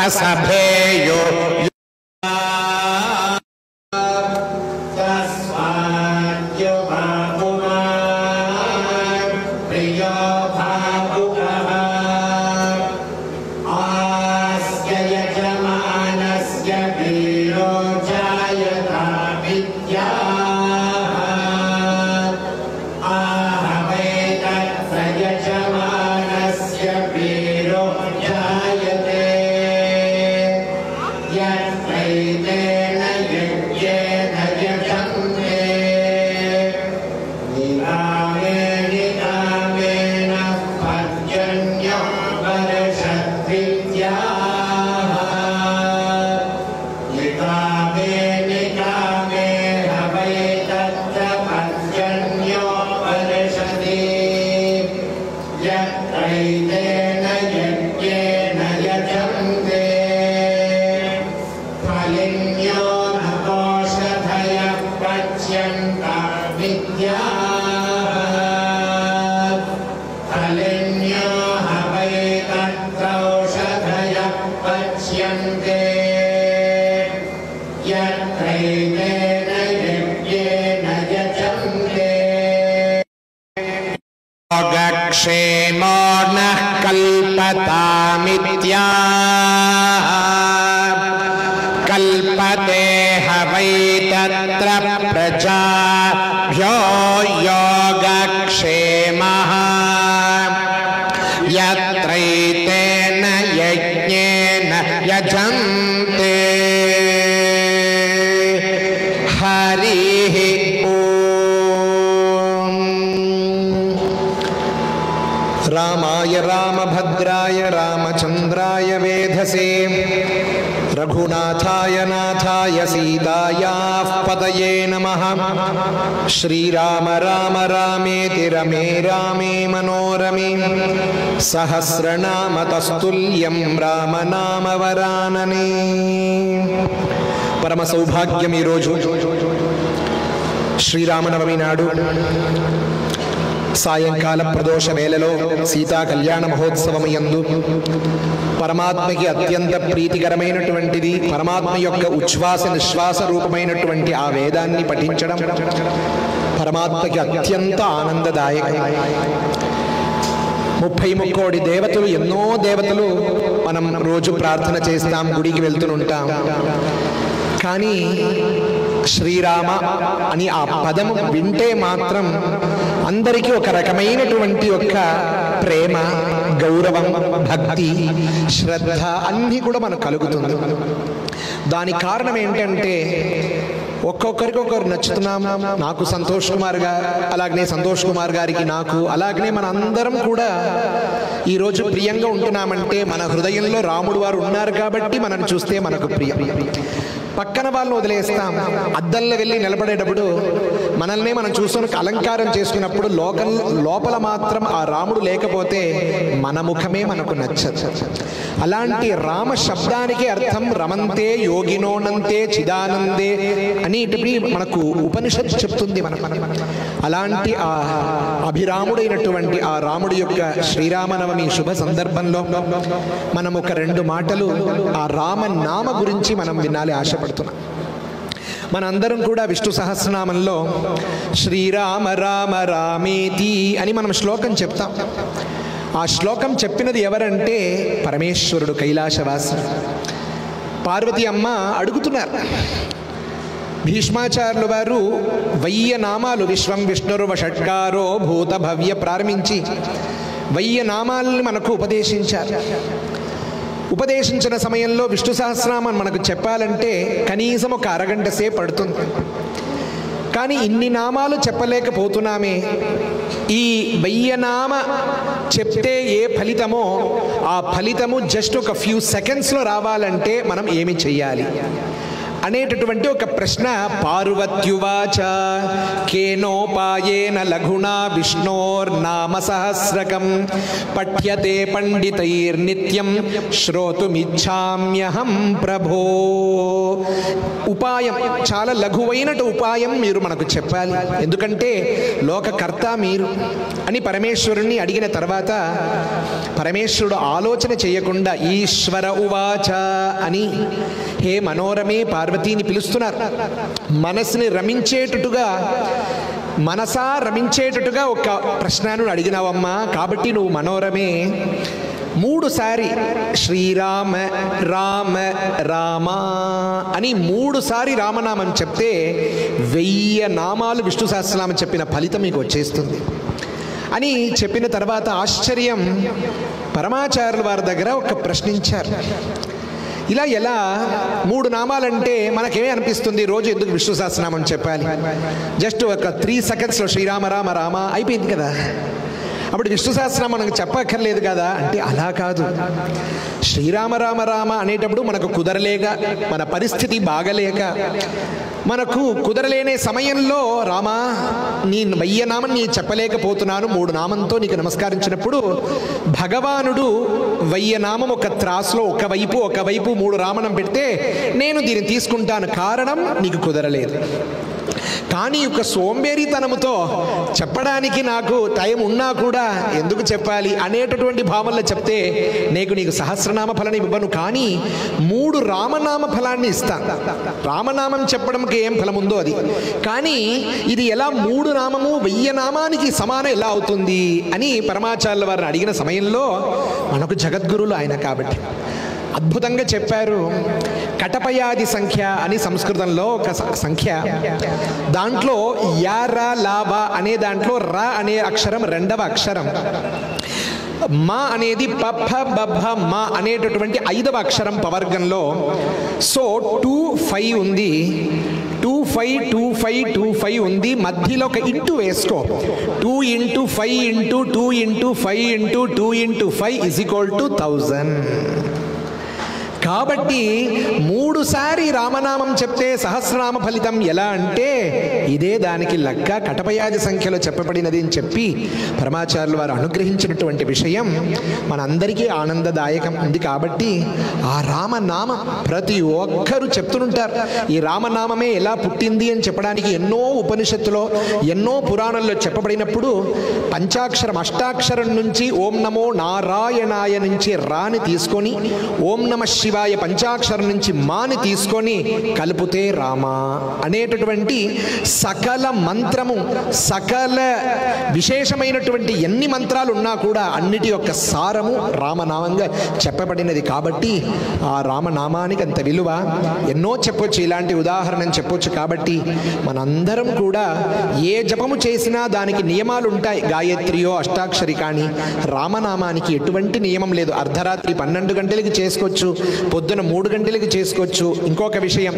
प्रसभेयो क्षेमो नः कल्पतामित्या कल्पते ह वै तत्र प्रजाभ्यो योगक्षेमः यत्रैतेन यज्ञेन यजन्ते हरिः रामाय रामभद्राय रामचन्द्राय वेधसे रघुनाथाय नाथाय सीतायाः पतये नमः। श्रीराम राम रामेति रमे रामे मनोरमे सहस्रनाम तस्तुल्यं राम नाम वरानने। परम सौभाग्यम ఈ రోజు శ్రీరామనవమి నాడు సాయంకాల ప్రదోష వేళలో సీతా కళ్యాణ మహోత్సవం యందు పరమాత్మకి అత్యంత ప్రీతికరమైనటువంటిది పరమాత్మ యొక్క ఉచ్ఛ్వాస నిశ్వాస రూపమైనటువంటి ఆ వేదాన్ని పఠించడం పరమాత్మకి అత్యంత ఆనందదాయకం. 33 దేవతలు ఎన్నో దేవతలు మనం రోజు ప్రార్థన చేస్తాం, గుడికి వెళ్తుంటాం. కానీ శ్రీరామ అని ఆ పదము వింటే మాత్రం అందరికీ ఒక రకమైనటువంటి ఒక ప్రేమ, గౌరవం, భక్తి, శ్రద్ధ అన్నీ కూడా మనకు కలుగుతుంది. దానికి కారణం ఏంటంటే ఒక్కొక్కరికి ఒకరు నచ్చుతున్నాం. నాకు సంతోష్ కుమార్ గారు, అలాగనే సంతోష్ కుమార్ గారికి నాకు, అలాగనే మన అందరం కూడా ఈరోజు ప్రియంగా ఉంటున్నామంటే మన హృదయంలో రాముడు వారు ఉన్నారు కాబట్టి మనల్ని చూస్తే మనకు ప్రియం. పక్కన వాళ్ళని వదిలేస్తాం. అద్దంలో వెళ్ళి నిలబడేటప్పుడు మనల్ని మనం చూసుకొని అలంకారం చేసుకున్నప్పుడు లోపల మాత్రం ఆ రాముడు లేకపోతే మన ముఖమే మనకు నచ్చదు. అలాంటి రామ శబ్దానికి అర్థం రమంతే యోగినోనంతే చిదానందే అని మనకు ఉపనిషత్తు చెప్తుంది. అలాంటి ఆ అభిరాముడైనటువంటి ఆ రాముడి యొక్క శ్రీరామనవమి శుభ సందర్భంలో మనం ఒక 2 మాటలు ఆ రామనామ గురించి మనం వినాలి ఆశపడుతున్నాం. మనందరం కూడా విష్ణు సహస్రనామంలో శ్రీరామ రామ రామేతి అని మనం శ్లోకం చెప్తాం. ఆ శ్లోకం చెప్పినది ఎవరంటే పరమేశ్వరుడు, కైలాసవాసి. పార్వతి అమ్మ అడుగుతున్నారు. భీష్మాచార్యుల వారు 1000 నామాలు విశ్వం విష్ణుర్వ షట్కారో భూత భవ్య ప్రారంభించి 1000 నామాలని మనకు ఉపదేశించారు. ఉపదేశించిన సమయంలో విష్ణు సహస్రనామం మనకు చెప్పాలంటే కనీసం ఒక అరగంట సేపు పడుతుంది. కానీ ఇన్ని నామాలు చెప్పలేకపోతున్నామే. ఈ 1000 నామ చెప్తే ఏ ఫలితమో ఆ ఫలితము జస్ట్ ఒక ఫ్యూ సెకండ్స్లో రావాలంటే మనం ఏమి చెయ్యాలి అనేటటువంటి ఒక ప్రశ్న. పార్వత్యువాచ కేనోపాయేన లఘునా విష్ణోర్నామ సహస్రకం పఠ్యతే పండితైర్నిత్యం శ్రోతుమిచ్ఛామ్యహం ప్రభో. ఉపాయం, చాలా లఘువైనటు ఉపాయం మీరు మనకు చెప్పాలి, ఎందుకంటే లోకకర్త మీరు అని పరమేశ్వరుణ్ణి అడిగిన తర్వాత పరమేశ్వరుడు ఆలోచన చేయకుండా ఈశ్వర ఉవాచ అని హే మనోరమే పార్వతీని పిలుస్తున్నారు. మనసుని రమించేటట్టుగా, మనసా రమించేటట్టుగా ఒక ప్రశ్నను అడిగినావమ్మా, కాబట్టి నువ్వు మనోరమే 3 సారి శ్రీరామ రామ రామ అని 3 సారి రామనామం చెప్తే 1000 నామాలు విష్ణు సహస్రనామం చెప్పిన ఫలితం మీకు వచ్చేస్తుంది అని చెప్పిన తర్వాత ఆశ్చర్యం. పరమాచార్యుల వారి దగ్గర ఒక ప్రశ్నించారు, ఇలా ఎలా 3 నామాలంటే మనకేమే అనిపిస్తుంది, రోజు ఎందుకు విష్ణు సహస్రనామం చెప్పాలి, జస్ట్ ఒక 3 సెకండ్స్లో శ్రీరామ రామ రామ అయిపోయింది కదా, అప్పుడు విష్ణు సహస్రనామం మనకు చెప్పక్కర్లేదు కదా అంటే అలా కాదు. శ్రీరామ రామ రామ అనేటప్పుడు మనకు కుదరలేక, మన పరిస్థితి బాగలేక, మనకు కుదరలేనే సమయంలో రామా నీ 1000 నామం నీ చెప్పలేకపోతున్నాను, 3 నామంతో నీకు నమస్కరించినప్పుడు భగవానుడు 1000 నామం ఒక త్రాసులో ఒకవైపు 3 రామనం పెడితే నేను దీన్ని తీసుకుంటాను, కారణం నీకు కుదరలేదు. కానీ ఒక సోంబేరితనముతో చెప్పడానికి నాకు టైం ఉన్నా కూడా ఎందుకు చెప్పాలి అనేటటువంటి భావనలో చెప్తే నీకు సహస్రనామ ఫలాన్ని ఇవ్వను, కానీ 3 రామనామ ఫలాన్ని ఇస్తాను. రామనామం చెప్పడంకి ఏం ఫలం ఉందో అది, కానీ ఇది ఎలా 3 నామము 1000 నామానికి సమానం ఎలా అవుతుంది అని పరమాచార్యుల వారిని అడిగిన సమయంలో మనకు జగద్గురులు ఆయన కాబట్టి అద్భుతంగా చెప్పారు. కటపయాది సంఖ్య అని సంస్కృతంలో ఒక సంఖ్య, దాంట్లో యార లాభ అనే దాంట్లో ర అనే అక్షరం 2వ అక్షరం, మా అనేది పఫ బభ మా అనేటటువంటి 5వ అక్షరం పవర్గంలో. సో 2 5 ఉంది, 2 5 2 5 2 5 ఉంది, మధ్యలో ఒక ఇంటూ వేసుకో, 2 × 5 × 2 × 5 × 2 × 5 = 1000. కాబట్టి 3 సారి రామనామం చెప్తే సహస్రనామ ఫలితం ఎలా అంటే ఇదే దానికి లెక్క, కటపయాది సంఖ్యలో చెప్పబడినది అని చెప్పి పరమాచార్యులు వారు అనుగ్రహించినటువంటి విషయం మనందరికీ ఆనందదాయకం ఉంది. కాబట్టి ఆ రామనామం ప్రతి ఒక్కరూ చెప్తుంటారు. ఈ రామనామమే ఎలా పుట్టింది అని చెప్పడానికి ఎన్నో ఉపనిషత్తులో ఎన్నో పురాణంలో చెప్పబడినప్పుడు పంచాక్షరం అష్టాక్షరం నుంచి ఓం నమో నారాయణాయ నుంచి రాని తీసుకొని, ఓం నమ శివాయ పంచాక్షరం నుంచి మాని తీసుకొని కలిపితే రామ అనేటటువంటి సకల మంత్రము, సకల విశేషమైనటువంటి ఎన్ని మంత్రాలు ఉన్నా కూడా అన్నిటి యొక్క సారము రామనామంగా చెప్పబడినది. కాబట్టి ఆ రామనామానికి అంత విలువ. ఎన్నో చెప్పొచ్చు, ఇలాంటి ఉదాహరణను చెప్పొచ్చు. కాబట్టి మనందరం కూడా ఏ జపము చేసినా దానికి నియమాలు ఉంటాయి. గాయత్రియో అష్టాక్షరి, కానీ రామనామానికి ఎటువంటి నియమం లేదు. అర్ధరాత్రి 12 గంటలకి చేసుకోవచ్చు, పొద్దున 3 గంటలకి చేసుకోవచ్చు. ఇంకొక విషయం,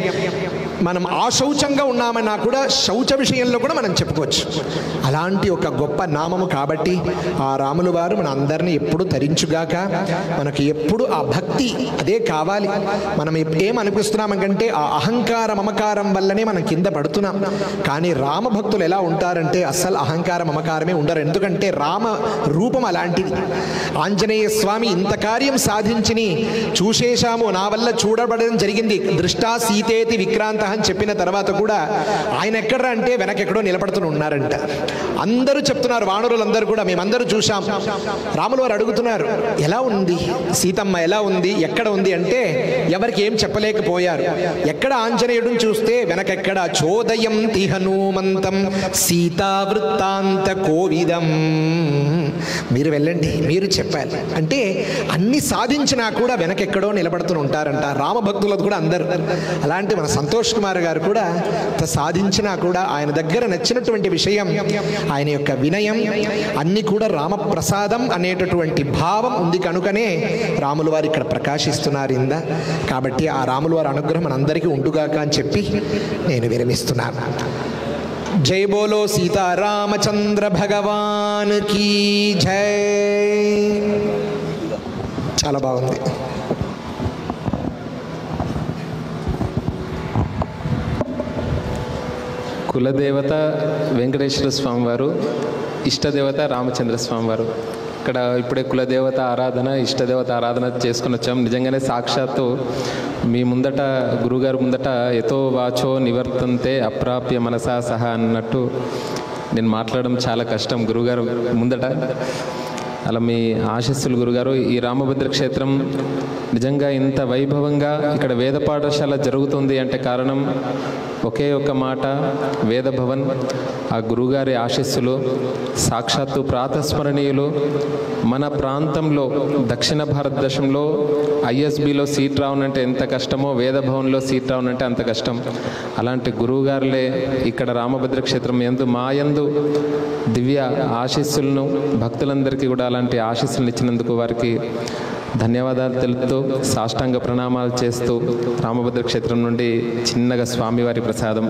మనం అశౌచంగా ఉన్నామన్నా కూడా శౌచ విషయంలో కూడా మనం చెప్పుకోవచ్చు. అలాంటి ఒక గొప్ప నామము. కాబట్టి ఆ రాములు వారు మన అందరినీ ఎప్పుడు తరించుగాక. మనకి ఎప్పుడు ఆ భక్తి అదే కావాలి. మనం ఏమనిపిస్తున్నామంటే ఆ అహంకార మమకారం వల్లనే మనం కింద పడుతున్నాం. కానీ రామ భక్తులు ఎలా ఉంటారంటే అస్సలు అహంకార మమకారమే ఉండరు. ఎందుకంటే రామ రూపం అలాంటిది. ఆంజనేయ స్వామి ఇంత కార్యం సాధించిని చూసేశాము, నా వల్ల చూడబడడం జరిగింది, దృష్టా సీతేతి విక్రాంత అని చెప్పిన తర్వాత కూడా ఆయన ఎక్కడ అంటే వెనకెక్కడో నిలబడుతూ ఉన్నారంట. అందరూ చెప్తున్నారు, వానరులందరూ కూడా మేమందరూ చూశాం. రాములు వారు అడుగుతున్నారు, ఎలా ఉంది సీతమ్మ, ఎలా ఉంది, ఎక్కడ ఉంది అంటే ఎవరికి ఏం చెప్పలేకపోయారు. ఎక్కడ ఆంజనేయుడిని చూస్తే వెనకెక్కడ చోదయం తి హనుమంతం సీతా వృత్తాంత కోవిదం, మీరు వెళ్ళండి, మీరు చెప్పాలి అంటే అన్ని సాధించినా కూడా వెనకెక్కడో నిలబడుతూ ఉంటారంట. రామభక్తులకు కూడా అందరు అలాంటి మన సంతోష్ కుమార్ గారు కూడా సాధించినా కూడా ఆయన దగ్గర నచ్చినటువంటి విషయం ఆయన యొక్క వినయం, అన్ని కూడా రామప్రసాదం అనేటటువంటి భావం ఉంది కనుకనే రాములు వారు ఇక్కడ ప్రకాశిస్తున్నారు ఇందా. కాబట్టి ఆ రాములు వారి అనుగ్రహం మనందరికీ ఉండుగాక అని చెప్పి నేను విరమిస్తున్నాను. జై బోలో సీతారామచంద్ర భగవాన్ కీ జై. చాలా బాగుంది. కులదేవత వెంకటేశ్వర స్వామివారు, ఇష్టదేవత రామచంద్ర స్వామివారు. ఇక్కడ ఇప్పుడే కులదేవత ఆరాధన ఇష్టదేవత ఆరాధన చేసుకుని వచ్చాం. నిజంగానే సాక్షాత్తు మీ ముందట గురుగారు ముందట ఎతో వాచో నివర్తంతే అప్రాప్య మనసా సహా అన్నట్టు నేను మాట్లాడడం చాలా కష్టం గురుగారు ముందట. అలా మీ ఆశీస్సులు గురుగారు. ఈ రామభద్ర క్షేత్రం నిజంగా ఇంత వైభవంగా ఇక్కడ వేద పాఠశాల జరుగుతుంది అంటే కారణం ఒకే ఒక్క మాట, వేద భవన్. ఆ గురుగారి ఆశీస్సులు సాక్షాత్తు ప్రాతస్మరణీయులు. మన ప్రాంతంలో దక్షిణ భారతదేశంలో ఐఎస్బిలో సీట్ రావనంటే ఎంత కష్టమో వేద భవన్లో సీట్ రావనంటే అంత కష్టం. అలాంటి గురువుగారులే ఇక్కడ రామభద్ర క్షేత్రం యందు మా యందు దివ్య ఆశీస్సులను భక్తులందరికీ కూడా అలాంటి ఆశీస్సులను ఇచ్చినందుకు వారికి ధన్యవాదాలు తెలుపుతూ సాష్టాంగ ప్రణామాలు చేస్తూ రామభద్ర క్షేత్రం నుండి చిన్నగా స్వామివారి ప్రసాదం.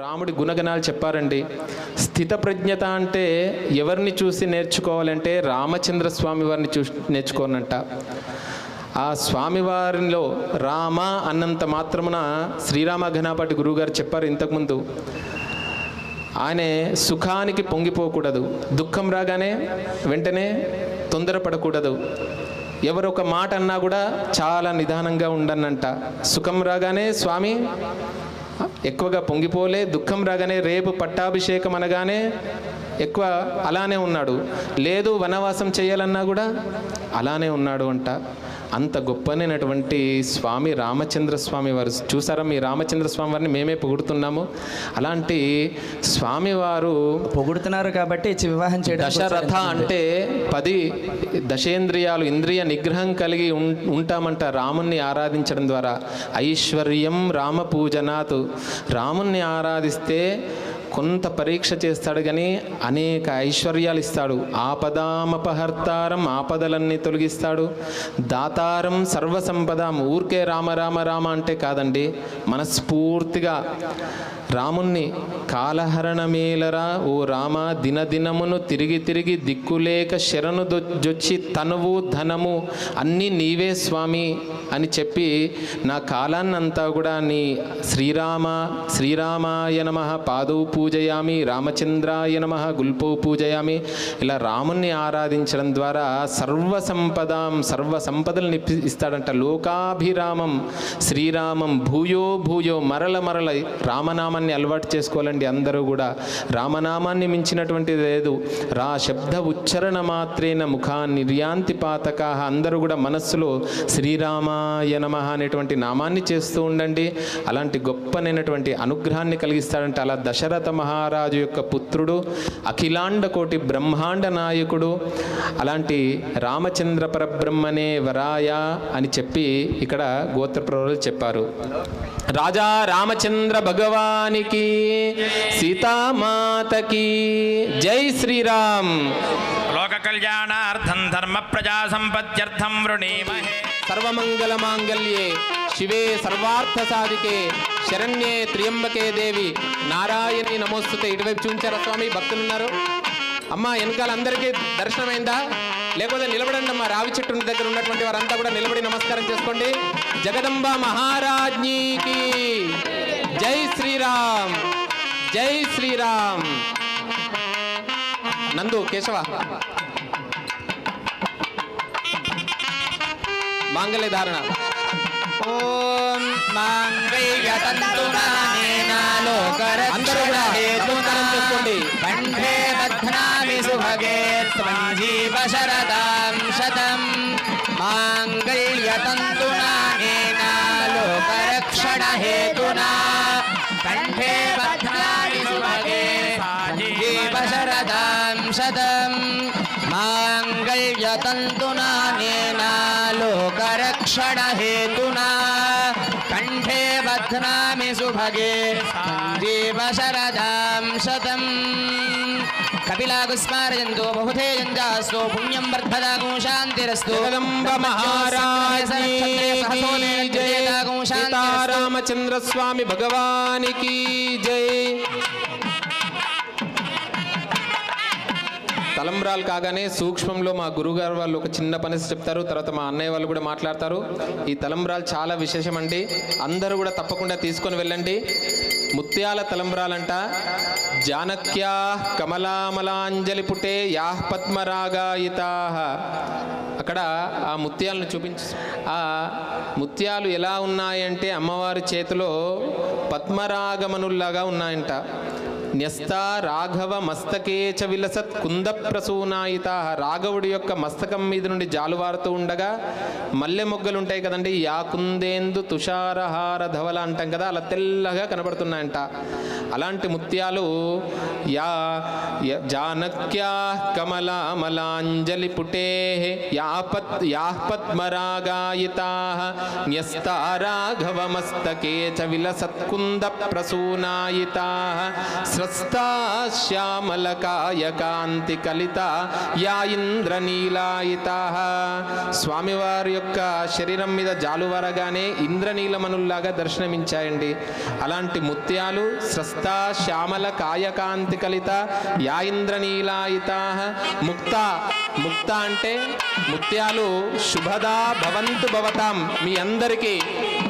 రాముడి గుణగణాలు చెప్పారండి. స్థితప్రజ్ఞత అంటే ఎవరిని చూసి నేర్చుకోవాలంటే రామచంద్ర స్వామి వారిని చూసి నేర్చుకోనంట. ఆ స్వామివారిలో రామ అన్నంత మాత్రమున శ్రీరామ ఘనాపాటి గురువుగారు చెప్పారు ఇంతకుముందు. ఆయన సుఖానికి పొంగిపోకూడదు, దుఃఖం రాగానే వెంటనే తొందరపడకూడదు, ఎవరొక మాట అన్నా కూడా చాలా నిదానంగా ఉండనంట. సుఖం రాగానే స్వామి ఎక్కువగా పొంగిపోలే, దుఃఖం రాగానే రేపు పట్టాభిషేకం అనగానే ఎక్కువ అలానే ఉన్నాడు, లేదు వనవాసం చేయాలన్నా కూడా అలానే ఉన్నాడు అంట. అంత గొప్పనైనటువంటి స్వామి రామచంద్ర స్వామి వారు. చూసారా, మీ రామచంద్ర స్వామి వారిని మేమే పొగుడుతున్నాము. అలాంటి స్వామివారు పొగుడుతున్నారు కాబట్టి వివాహం చేయడం. దశరథ అంటే 10 దశేంద్రియాలు ఇంద్రియ నిగ్రహం కలిగి ఉంటామంట రాముణ్ణి ఆరాధించడం ద్వారా. ఐశ్వర్యం రామ పూజనాత్. రాముణ్ణి ఆరాధిస్తే కొంత పరీక్ష చేస్తాడు కానీ అనేక ఐశ్వర్యాలు ఇస్తాడు. ఆపదామపహర్తారం, ఆపదలన్నీ తొలగిస్తాడు. దాతారం సర్వసంపదాం. ఊరికే రామ రామ రామ అంటే కాదండి, మనస్ఫూర్తిగా రాముణ్ణి కాలహరణ మేలరా ఓ రామ, దినదినమును తిరిగి తిరిగి దిక్కులేక శరణు జొచ్చి తనువు ధనము అన్నీ నీవే స్వామి అని చెప్పి నా కాలాన్నంతా కూడా నీ శ్రీరామాయ నమః పాదౌ పూజయామి, రామచంద్రాయ నమః గుల్పౌ పూజయామి. ఇలా రాముణ్ణి ఆరాధించడం ద్వారా సర్వ సంపదలను ఇస్తాడంట. లోకాభిరామం శ్రీరామం భూయో భూయో. మరల రామనామాన్ని అలవాటు చేసుకోవాలండి అందరూ కూడా. రామనామాన్ని మించినటువంటిది లేదు. రా శబ్ద ఉచ్చరణ మాత్రేన ముఖా నిర్యాంతి పాతకా. అందరూ కూడా మనస్సులో శ్రీరామాయ నమః అనేటువంటి నామాన్ని చేస్తూ ఉండండి. అలాంటి గొప్పనైనటువంటి అనుగ్రహాన్ని కలిగిస్తాడంటే. అలా దశరథ మహారాజు యొక్క పుత్రుడు, అఖిలాండ కోటి బ్రహ్మాండ నాయకుడు, అలాంటి రామచంద్ర పరబ్రహ్మనే వరాయ అని చెప్పి ఇక్కడ గోత్రప్రవరులు చెప్పారు. రాజా రామచంద్ర భగవానికి, సీతామాతకి జై శ్రీరామ్. లోక కళ్యాణార్థం ధర్మ ప్రజా సంపత్త్యర్థం వృణీమహే. సర్వమంగళ మాంగళ్యే శివే సర్వార్థ సాధికే శరణ్యే త్ర్యంబకే దేవి నారాయణి నమోస్తుతే. ఇటువైపు చూంచారా స్వామి, భక్తులు ఉన్నారు. అమ్మ వెనకాల అందరికీ దర్శనమైందా? లేకపోతే నిలబడండి అమ్మా. రావి చెట్టు దగ్గర ఉన్నటువంటి వారంతా కూడా నిలబడి నమస్కారం చేసుకోండి. జగదంబ మహారాజ్ఞీకి జై శ్రీరామ్, జై శ్రీరామ్. నందు కేశవ మాంగళ్య ధారణ. ఓం మాంగళ్యతంతునా అందరూ కూడా నమస్కారం చేసుకోండి. కంఠే బధ్నామి సుభగే త్వం జీవ శరదాం శతం. మాంగళ్యతంతునా లోకరక్షణ హేతునా కంఠే బధ్నామి సుభగే జీవ శరదాం శతం. మాంగళ్యతంతునా లోకరక్షణ హేతునా కంఠే బధ్నామి సుభగే జీవ శరదాం శతం. కపిలాగుస్మారయంతో బహుధేయంజాస్తో పుణ్యం వర్ధదాగం శాంతిరస్తు. జగదంబ మహారాజ్ఞీకి జై. సీతారామచంద్ర స్వామి భగవానికి జై. తలంబ్రాలు కాగానే సూక్ష్మంలో మా గురుగారు వాళ్ళు ఒక చిన్న పని చెప్తారు, తర్వాత మా అన్నయ్య వాళ్ళు కూడా మాట్లాడతారు. ఈ తలంబ్రాలు చాలా విశేషం అండి, అందరూ కూడా తప్పకుండా తీసుకొని వెళ్ళండి. ముత్యాల తలంబ్రాలంట. జానక్యా కమలామలాంజలి పుటే యాహ్ పద్మరాగాయితా. అక్కడ ఆ ముత్యాలను చూపించి, ఆ ముత్యాలు ఎలా ఉన్నాయంటే అమ్మవారి చేతిలో పద్మరాగమనుల్లాగా ఉన్నాయంట. న్యస్త రాఘవ మస్తకే చ విలసత్ కుంద ప్రసూనాయిత. రాఘవుడి యొక్క మస్తకం మీద నుండి జాలువారుతూ ఉండగా మల్లె మొగ్గలు ఉంటాయి కదండి, యా కుందేందు తుషారహార ధవల అంటాం కదా, అలా తెల్లగా కనబడుతున్నాయంట. అలాంటి ముత్యాలు యా జానక్యా కమలామలాంజలి పుటే యాహ్ పద్మరాగాయితా. న్యస్త రాఘవ మస్తకే చ విలసత్ కుంద ప్రసూనాయితా. స్రస్తా శ్యామలకాయ కాంతి కలిత యా ఇంద్రనీలాయితా. స్వామివారి యొక్క శరీరం మీద జాలువరగానే ఇంద్రనీలమనుల్లాగా దర్శనమించాయండి. అలాంటి ముత్యాలు స్రస్తా శ్యామల కాయకాంతి కలిత యా ఇంద్రనీలాయితా. ముక్త, ముక్త అంటే ముత్యాలు శుభదా భవంతు భవతాం. మీ అందరికీ,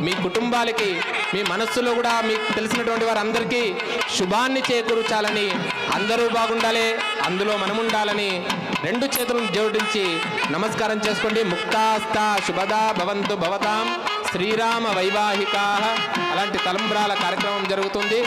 మీ కుటుంబాలకి, మీ మనస్సులో కూడా మీకు తెలిసినటువంటి వారందరికీ శుభాన్ని చేకూర్చాలని, అందరూ బాగుండాలి, అందులో మనం ఉండాలని రెండు చేతులను జోడించి నమస్కారం చేసుకోండి. ముక్తాస్త శుభదా భవంతు భవతాం శ్రీరామ వైవాహికా. అలాంటి తలంబ్రాల కార్యక్రమం జరుగుతుంది.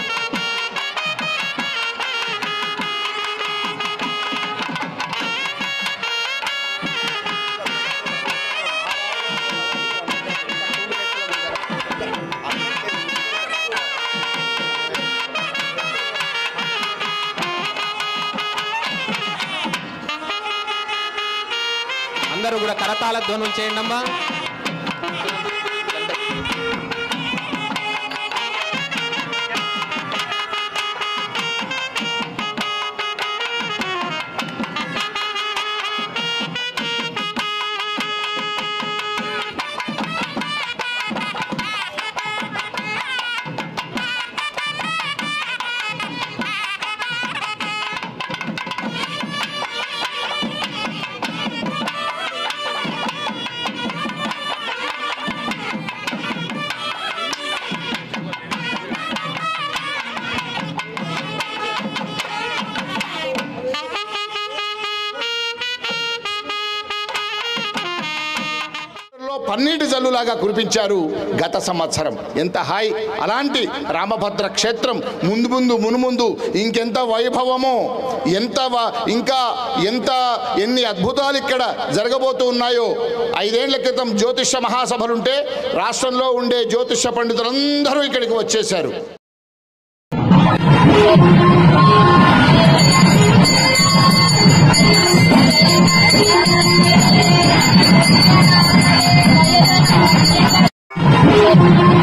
అందరూ కూడా కరతాళ ధ్వనులు చేయండి అమ్మా. పన్నీటి జల్లులాగా కురిపించారు గత సంవత్సరం. ఎంత హాయ్! అలాంటి రామభద్ర క్షేత్రం ముందు ముందు మునుముందు ఇంకెంత వైభవమో, ఎన్ని అద్భుతాలు ఇక్కడ జరగబోతూ ఉన్నాయో. 5 ఏళ్ల క్రితం జ్యోతిష్య మహాసభలుంటే రాష్ట్రంలో ఉండే జ్యోతిష్య పండితులందరూ ఇక్కడికి వచ్చేశారు. Thank you.